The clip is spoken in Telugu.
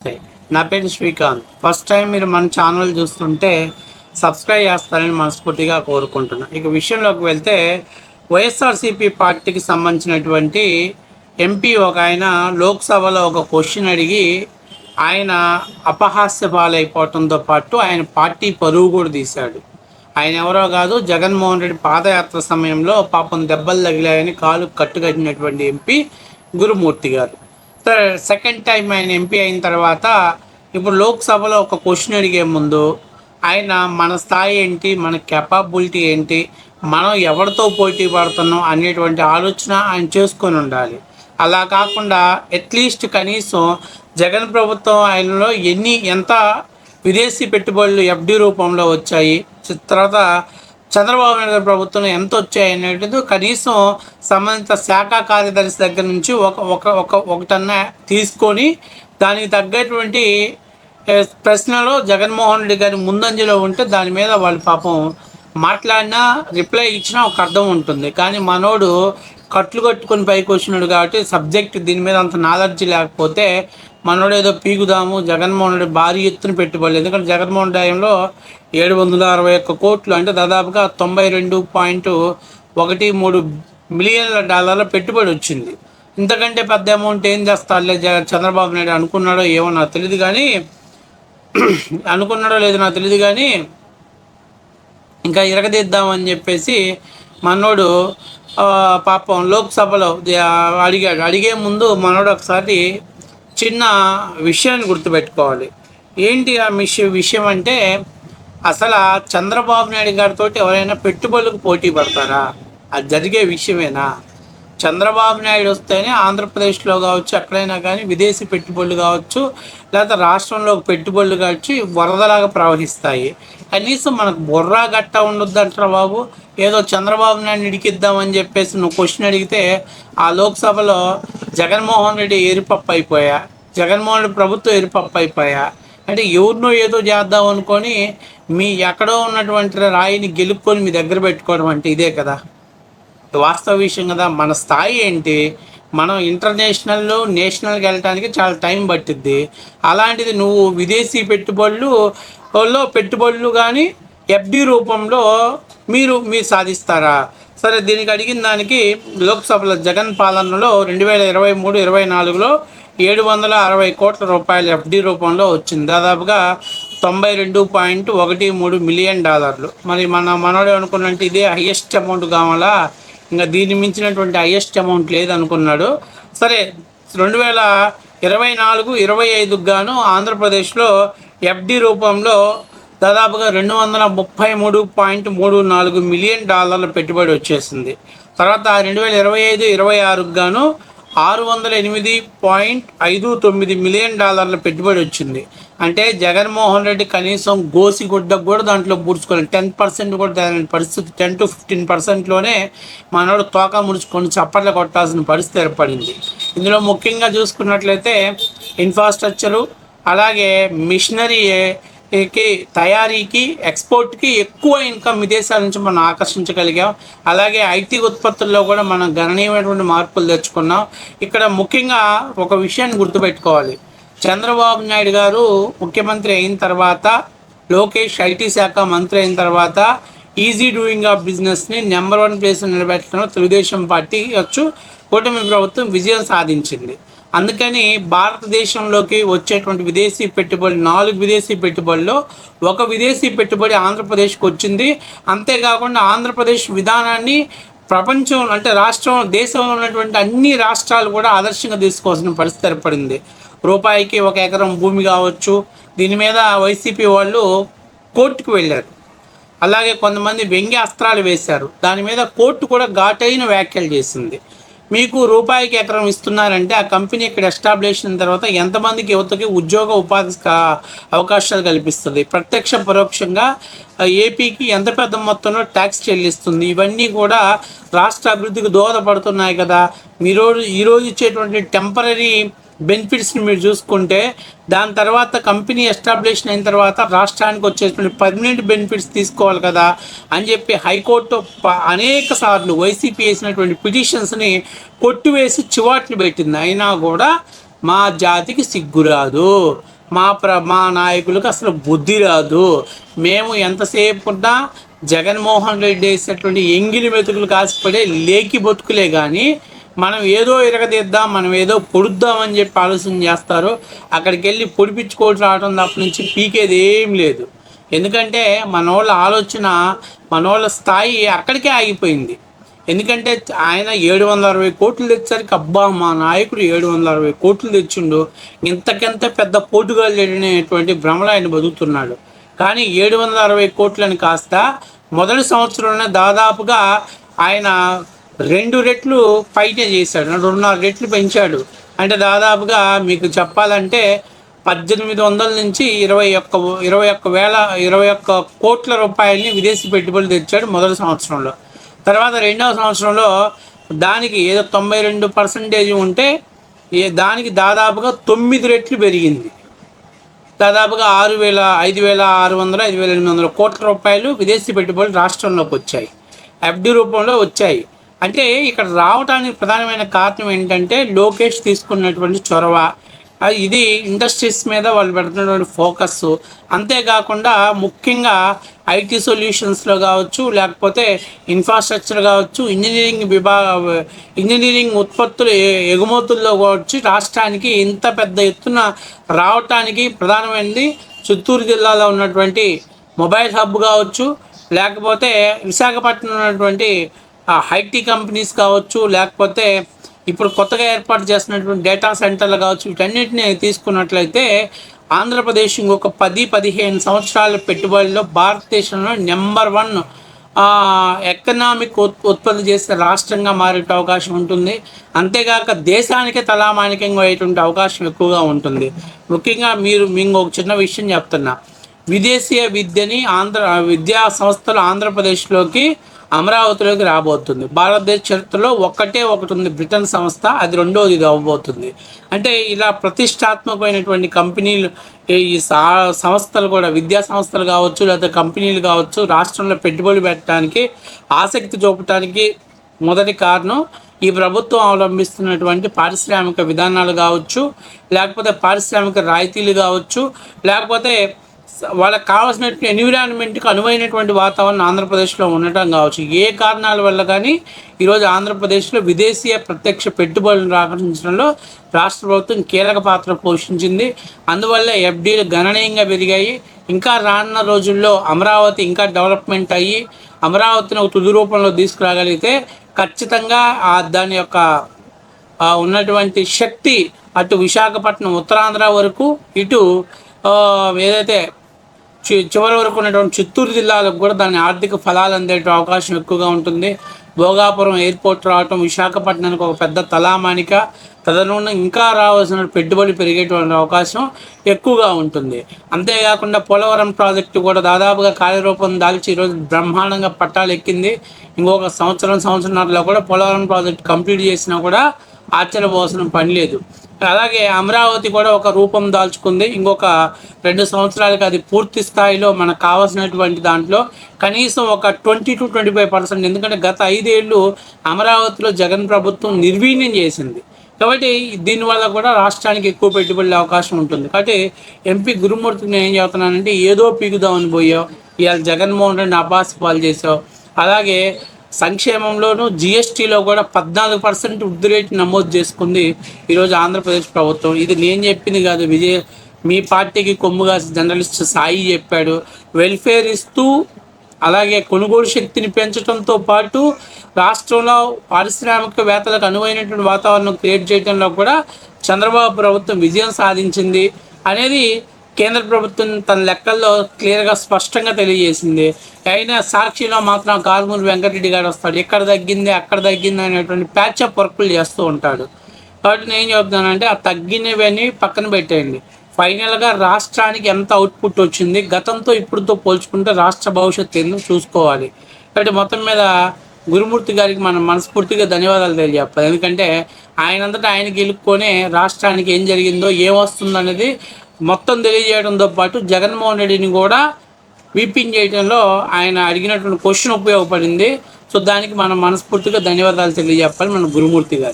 నమస్తే. నా పేరు శ్రీకాంత్. ఫస్ట్ టైం మీరు మన ఛానల్ చూస్తుంటే సబ్స్క్రైబ్ చేస్తారని మనస్ఫూర్తిగా కోరుకుంటున్నాను. ఇక విషయంలోకి వెళ్తే వైఎస్ఆర్సీపీ పార్టీకి సంబంధించినటువంటి ఎంపీ ఒక ఆయన లోక్సభలో ఒక క్వశ్చన్ అడిగి ఆయన అపహాస్య పాలైపోవడంతో పాటు ఆయన పార్టీ పరువు కూడా తీశాడు. ఆయన ఎవరో కాదు, జగన్మోహన్ రెడ్డి పాదయాత్ర సమయంలో పాపం దెబ్బలు తగిలాయని కాలు కట్టుకట్టినటువంటి ఎంపీ గురుమూర్తి గారు. సెకండ్ టైం ఆయన ఎంపీ అయిన తర్వాత ఇప్పుడు లోక్సభలో ఒక క్వశ్చన్ అడిగే ముందు ఆయన మన స్థాయి ఏంటి, మన కెపాబిలిటీ ఏంటి, మనం ఎవరితో పోటీ పడుతున్నాం అనేటువంటి ఆలోచన ఆయన చేసుకొని ఉండాలి. అలా కాకుండా అట్లీస్ట్ కనీసం జగన్ ప్రభుత్వం ఆయనలో ఎంత విదేశీ పెట్టుబడులు ఎఫ్డి రూపంలో వచ్చాయి, తర్వాత చంద్రబాబు నాయుడు గారి ప్రభుత్వం ఎంత వచ్చాయి అనేది కనీసం సంబంధిత శాఖ కార్యదర్శి దగ్గర నుంచి ఒకటన్నా తీసుకొని దానికి తగ్గటువంటి ప్రశ్నలో జగన్మోహన్ రెడ్డి గారి ముందంజలో ఉంటే దాని మీద వాళ్ళు పాపం మాట్లాడినా రిప్లై ఇచ్చినా ఒక అర్థం ఉంటుంది. కానీ మనోడు కట్లు కట్టుకొని పైకి వచ్చినాడు కాబట్టి సబ్జెక్ట్ దీని మీద అంత నాలెడ్జ్ లేకపోతే మనోడు ఏదో పీకుదాము, జగన్మోహన్ రెడ్డి భారీ ఎత్తున పెట్టుబడులు, ఎందుకంటే జగన్మోహన్ టైంలో 761 కోట్లు అంటే దాదాపుగా $92.13 మిలియన్ల పెట్టుబడి వచ్చింది. ఇంతకంటే పెద్ద అమౌంట్ ఏం చేస్తారులే చంద్రబాబు నాయుడు అనుకున్నాడో ఏమో నాకు తెలియదు కానీ ఇంకా ఇరగదిద్దామని చెప్పేసి మనోడు పాపం లోక్సభలో అడిగాడు. అడిగే ముందు మనోడు ఒకసారి చిన్న విషయాన్ని గుర్తుపెట్టుకోవాలి. ఏంటి ఆ విషయం అంటే, అసలు చంద్రబాబు నాయుడు గారితో ఎవరైనా పెట్టుబడులకు పోటీ పడతారా? అది జరిగే విషయమేనా? చంద్రబాబు నాయుడు వస్తేనే ఆంధ్రప్రదేశ్లో కావచ్చు, ఎక్కడైనా కానీ విదేశీ పెట్టుబడులు కావచ్చు, లేకపోతే రాష్ట్రంలో పెట్టుబడులు కావచ్చు వరదలాగా ప్రవహిస్తాయి. కనీసం మనకు బుర్రా గట్ట ఉండొద్దు అంటారా బాబు? ఏదో చంద్రబాబు నాయుడు ఇడికిద్దామని చెప్పేసి నువ్వు క్వశ్చన్ అడిగితే ఆ లోక్సభలో జగన్మోహన్ రెడ్డి ఎరిపప్పు అయిపోయా, జగన్మోహన్ రెడ్డి ప్రభుత్వం ఎరిపప్పు అయిపోయా అంటే ఎవరినో ఏదో చేద్దాం అనుకొని మీ ఎక్కడో ఉన్నటువంటి రాయిని గెలుపుకొని మీ దగ్గర పెట్టుకోవడం అంటే ఇదే కదా వాస్తవ విషయం కదా. మన స్థాయి ఏంటి? మనం ఇంటర్నేషనల్ నేషనల్కి వెళ్ళటానికి చాలా టైం పట్టిద్ది. అలాంటిది నువ్వు విదేశీ పెట్టుబడులు కానీ ఎఫ్డి రూపంలో మీరు సాధిస్తారా? సరే, దీనికి అడిగిన దానికి లోక్సభలో జగన్ పాలనలో 2023-24లో 760 కోట్ల రూపాయలు ఎఫ్డి రూపంలో వచ్చింది, దాదాపుగా $92.13 మిలియన్. మరి మనోడు అనుకున్నట్టు ఇదే హయ్యెస్ట్ అమౌంట్ కావాలా, ఇంకా దీన్ని మించినటువంటి హయ్యెస్ట్ అమౌంట్ లేదనుకున్నాడు. సరే, 2024-25 గాను ఆంధ్రప్రదేశ్లో ఎఫ్డి రూపంలో దాదాపుగా $233.34 మిలియన్ పెట్టుబడి వచ్చేసింది. తర్వాత 2025-26 గాను $608.59 మిలియన్ పెట్టుబడి వచ్చింది. అంటే జగన్మోహన్ రెడ్డి కనీసం గోసిగుడ్డకు కూడా దాంట్లో పూడ్చుకోలేదు. 10% కూడా పరిస్థితి, 10-15%లోనే మనోడు తోక ముడుచుకొని చప్పట్లు కొట్టాల్సిన పరిస్థితి ఏర్పడింది. ఇందులో ముఖ్యంగా చూసుకున్నట్లయితే ఇన్ఫ్రాస్ట్రక్చరు, అలాగే మిషనరీకి తయారీకి, ఎక్స్పోర్ట్కి ఎక్కువ ఇన్కమ్ విదేశాల నుంచి మనం ఆకర్షించగలిగాం. అలాగే ఐటీ ఉత్పత్తుల్లో కూడా మనం గణనీయమైనటువంటి మార్పులు తెచ్చుకున్నాం. ఇక్కడ ముఖ్యంగా ఒక విషయాన్ని గుర్తుపెట్టుకోవాలి. చంద్రబాబు నాయుడు గారు ముఖ్యమంత్రి అయిన తర్వాత, లోకేష్ ఐటీ శాఖ మంత్రి అయిన తర్వాత ఈజీ డూయింగ్ ఆఫ్ బిజినెస్ని నెంబర్ 1 ప్లేస్ నిలబెట్టడంలో తెలుగుదేశం పార్టీ కూటమి ప్రభుత్వం విజయం సాధించింది. అందుకని భారతదేశంలోకి వచ్చేటువంటి విదేశీ పెట్టుబడి, 4 విదేశీ పెట్టుబడుల్లో 1 విదేశీ పెట్టుబడి ఆంధ్రప్రదేశ్కి వచ్చింది. అంతేకాకుండా ఆంధ్రప్రదేశ్ విధానాన్ని ప్రపంచం అంటే దేశంలో ఉన్నటువంటి అన్ని రాష్ట్రాలు కూడా ఆదర్శంగా తీసుకోవాల్సిన పరిస్థితి ఏర్పడింది. రూపాయికి 1 ఎకరం భూమి కావచ్చు, దీని మీద వైసీపీ వాళ్ళు కోర్టుకు వెళ్ళారు. అలాగే కొంతమంది వ్యంగ్యాస్త్రాలు వేశారు. దాని మీద కోర్టు కూడా ఘాటైన వ్యాఖ్యలు చేసింది. మీకు రూపాయికి ఎకరం ఇస్తున్నారంటే ఆ కంపెనీ ఇక్కడ ఎస్టాబ్లిష్ అయిన తర్వాత ఎంతమందికి యువతకి ఉపాధి అవకాశాలు కల్పిస్తుంది, ప్రత్యక్ష పరోక్షంగా ఏపీకి ఎంత పెద్ద మొత్తంలో ట్యాక్స్ చెల్లిస్తుంది, ఇవన్నీ కూడా రాష్ట్ర అభివృద్ధికి దోహదపడుతున్నాయి కదా. ఈరోజు ఇచ్చేటువంటి టెంపరీ బెనిఫిట్స్ని మీరు చూసుకుంటే దాని తర్వాత కంపెనీ ఎస్టాబ్లిష్ అయిన తర్వాత రాష్ట్రానికి వచ్చేటువంటి పర్మనెంట్ బెనిఫిట్స్ తీసుకోవాలి కదా అని చెప్పి హైకోర్టు అనేక సార్లు వైసీపీ వేసినటువంటి పిటిషన్స్ని కొట్టివేసి చివాట్లు పెట్టింది. అయినా కూడా మా జాతికి సిగ్గురాదు, మా నాయకులకు అసలు బుద్ధి రాదు. మేము ఎంతసేపు ఉన్నా జగన్మోహన్ రెడ్డి వేసేటువంటి ఎంగిలి మెతుకులు కాసిపడే లేకి బతుకులే కానీ మనం ఏదో ఇరగదీద్దాం, మనం ఏదో పొడుద్దామని చెప్పి ఆలోచన చేస్తారు. అక్కడికి వెళ్ళి పొడిపించుకోవడం రావడం తప్ప నుంచి పీకేది ఏం లేదు. ఎందుకంటే మనోళ్ళ ఆలోచన, మనోళ్ళ స్థాయి అక్కడికే ఆగిపోయింది. ఎందుకంటే ఆయన 760 కోట్లు తెచ్చేసరికి అబ్బా మా నాయకుడు 760 కోట్లు తెచ్చిండు, ఇంతకంత పెద్ద పోటుగాలు లేడనేటువంటి భ్రమలో ఆయన బతుకుతున్నాడు. కానీ 760 కోట్లని కాస్త మొదటి సంవత్సరంలోనే దాదాపుగా ఆయన 2 రెట్లు పైనే చేశాడు, 2.5 రెట్లు పెంచాడు. అంటే దాదాపుగా మీకు చెప్పాలంటే 1800 నుంచి 21 కోట్ల రూపాయలని విదేశీ పెట్టుబడులు తెచ్చాడు మొదటి సంవత్సరంలో. తర్వాత రెండవ సంవత్సరంలో దానికి ఏదో 92% ఉంటే దానికి దాదాపుగా 9 రెట్లు పెరిగింది. దాదాపుగా 5,600 5,800 కోట్ల రూపాయలు విదేశీ పెట్టుబడులు రాష్ట్రంలోకి వచ్చాయి, ఎఫ్డి రూపంలో వచ్చాయి. అంటే ఇక్కడ రావడానికి ప్రధానమైన కారణం ఏంటంటే లోకేష్ తీసుకున్నటువంటి చొరవ, ఇది ఇండస్ట్రీస్ మీద వాళ్ళు పెడుతున్నటువంటి ఫోకస్. అంతేకాకుండా ముఖ్యంగా ఐటీ సొల్యూషన్స్లో కావచ్చు, లేకపోతే ఇన్ఫ్రాస్ట్రక్చర్ కావచ్చు, ఇంజనీరింగ్ ఉత్పత్తులు ఎగుమతుల్లో కావచ్చు, రాష్ట్రానికి ఇంత పెద్ద ఎత్తున రావటానికి ప్రధానమైనది చిత్తూరు జిల్లాలో ఉన్నటువంటి మొబైల్ హబ్ కావచ్చు, లేకపోతే విశాఖపట్నం ఉన్నటువంటి ఐటీ కంపెనీస్ కావచ్చు, లేకపోతే ఇప్పుడు కొత్తగా ఏర్పాటు చేస్తున్నటువంటి డేటా సెంటర్లు కావచ్చు, వీటన్నిటిని తీసుకున్నట్లయితే ఆంధ్రప్రదేశ్ ఇంకొక 10-15 సంవత్సరాల పెట్టుబడిలో భారతదేశంలో నెంబర్ 1 ఎకనామిక్ ఉత్పత్తి చేసే రాష్ట్రంగా మారే అవకాశం ఉంటుంది. అంతేగాక దేశానికే తలామానికంగా అయ్యేటువంటి అవకాశం ఎక్కువగా ఉంటుంది. ముఖ్యంగా మీకు ఒక చిన్న విషయం చెప్తున్నా, విదేశీయ విద్యని విద్యా సంస్థలు ఆంధ్రప్రదేశ్లోకి అమరావతిలోకి రాబోతుంది. భారతదేశ చరిత్రలో ఒకటి ఉంది, బ్రిటన్ సంస్థ, అది రెండోది ఇది అవ్వబోతుంది. అంటే ఇలా ప్రతిష్టాత్మకమైనటువంటి కంపెనీలు, ఈ సంస్థలు కూడా విద్యా సంస్థలు కావచ్చు, లేదా కంపెనీలు కావచ్చు, రాష్ట్రంలో పెట్టుబడులు పెట్టడానికి ఆసక్తి చూపడానికి మొదటి కారణం ఈ ప్రభుత్వం అవలంబిస్తున్నటువంటి పారిశ్రామిక విధానాలు కావచ్చు, లేకపోతే పారిశ్రామిక రాయితీలు కావచ్చు, లేకపోతే వాళ్ళకి కావాల్సినటువంటి ఎన్విరాన్మెంట్కి అనువైనటువంటి వాతావరణం ఆంధ్రప్రదేశ్లో ఉండటం కావచ్చు. ఏ కారణాల వల్ల కానీ ఈరోజు ఆంధ్రప్రదేశ్లో విదేశీయ ప్రత్యక్ష పెట్టుబడులను ఆకర్షించడంలో రాష్ట్ర ప్రభుత్వం కీలక పాత్ర పోషించింది. అందువల్ల ఎఫ్డీలు గణనీయంగా పెరిగాయి. ఇంకా రానున్న రోజుల్లో అమరావతి ఇంకా డెవలప్మెంట్ అయ్యి అమరావతిని ఒక తుది రూపంలో తీసుకురాగలిగితే ఖచ్చితంగా దాని యొక్క ఉన్నటువంటి శక్తి అటు విశాఖపట్నం ఉత్తరాంధ్ర వరకు, ఇటు ఏదైతే చివరి వరకు ఉన్నటువంటి చిత్తూరు జిల్లాలకు కూడా దాని ఆర్థిక ఫలాలు అందే అవకాశం ఎక్కువగా ఉంటుంది. భోగాపురం ఎయిర్పోర్ట్ రావటం విశాఖపట్నానికి ఒక పెద్ద తలామానిక, తదనుగుణంగా ఇంకా రావాల్సిన పెట్టుబడి పెరిగేటువంటి అవకాశం ఎక్కువగా ఉంటుంది. అంతేకాకుండా పోలవరం ప్రాజెక్టు కూడా దాదాపుగా కార్యరూపం దాల్చి ఈరోజు బ్రహ్మాండంగా పట్టాలు ఎక్కింది. ఇంకొక సంవత్సరంన్నరలో కూడా పోలవరం ప్రాజెక్టు కంప్లీట్ చేసినా కూడా ఆశ్చర్యపోవాల్సిన పని లేదు. అలాగే అమరావతి కూడా ఒక రూపం దాల్చుకుంది. ఇంకొక 2 సంవత్సరాలకి అది పూర్తి స్థాయిలో మనకు కావాల్సినటువంటి దాంట్లో కనీసం ఒక 20-25%, ఎందుకంటే గత 5 ఏళ్ళు అమరావతిలో జగన్ ప్రభుత్వం నిర్వీర్యం చేసింది. కాబట్టి దీనివల్ల కూడా రాష్ట్రానికి ఎక్కువ పెట్టుబడుల అవకాశం ఉంటుంది. కాబట్టి ఎంపీ గురుమూర్తికి నేను ఏం చెప్తున్నానంటే, ఏదో పీకుదామని పోయావు, ఇవాళ జగన్మోహన్ రెడ్డిని అపాస్ పాలు చేసావు. అలాగే సంక్షేమంలోనూ జిఎస్టీలో కూడా 14% వృద్ధి రేటు నమోదు చేసుకుంది ఈరోజు ఆంధ్రప్రదేశ్ ప్రభుత్వం. ఇది నేను చెప్పింది కాదు, మీ పార్టీకి కొమ్ముగా జర్నలిస్ట్ సాయి చెప్పాడు. వెల్ఫేర్ ఇస్తూ అలాగే కొనుగోలు శక్తిని పెంచడంతో పాటు రాష్ట్రంలో పారిశ్రామికవేత్తలకు అనువైనటువంటి వాతావరణం క్రియేట్ చేయడంలో కూడా చంద్రబాబు ప్రభుత్వం విజయం సాధించింది అనేది కేంద్ర ప్రభుత్వం తన లెక్కల్లో క్లియర్గా స్పష్టంగా తెలియజేసింది. అయినా సాక్షిలో మాత్రం కారుమూరి వెంకటరెడ్డి గారు వస్తాడు, ఎక్కడ తగ్గింది అక్కడ తగ్గింది అనేటువంటి ప్యాచప్ వర్కులు చేస్తూ ఉంటాడు. కాబట్టి నేను చెప్తానంటే ఆ తగ్గినవన్నీ పక్కన పెట్టేయండి. ఫైనల్గా రాష్ట్రానికి ఎంత అవుట్పుట్ వచ్చింది, గతంతో ఇప్పుడుతో పోల్చుకుంటే రాష్ట్ర భవిష్యత్తు ఏందో చూసుకోవాలి. కాబట్టి మొత్తం మీద గురుమూర్తి గారికి మనం మనస్ఫూర్తిగా ధన్యవాదాలు తెలియజేయాలి. ఎందుకంటే ఆయనంతటా ఆయన గెలుపుకొనే రాష్ట్రానికి ఏం జరిగిందో ఏమొస్తుందో అనేది మొత్తం తెలియజేయడంతో పాటు జగన్మోహన్ రెడ్డిని కూడా వీపింగ్ చేయడంలో ఆయన అడిగినటువంటి క్వశ్చన్ ఉపయోగపడింది. సో దానికి మనం మనస్ఫూర్తిగా ధన్యవాదాలు తెలియజేయాలి మన గురుమూర్తి గారు.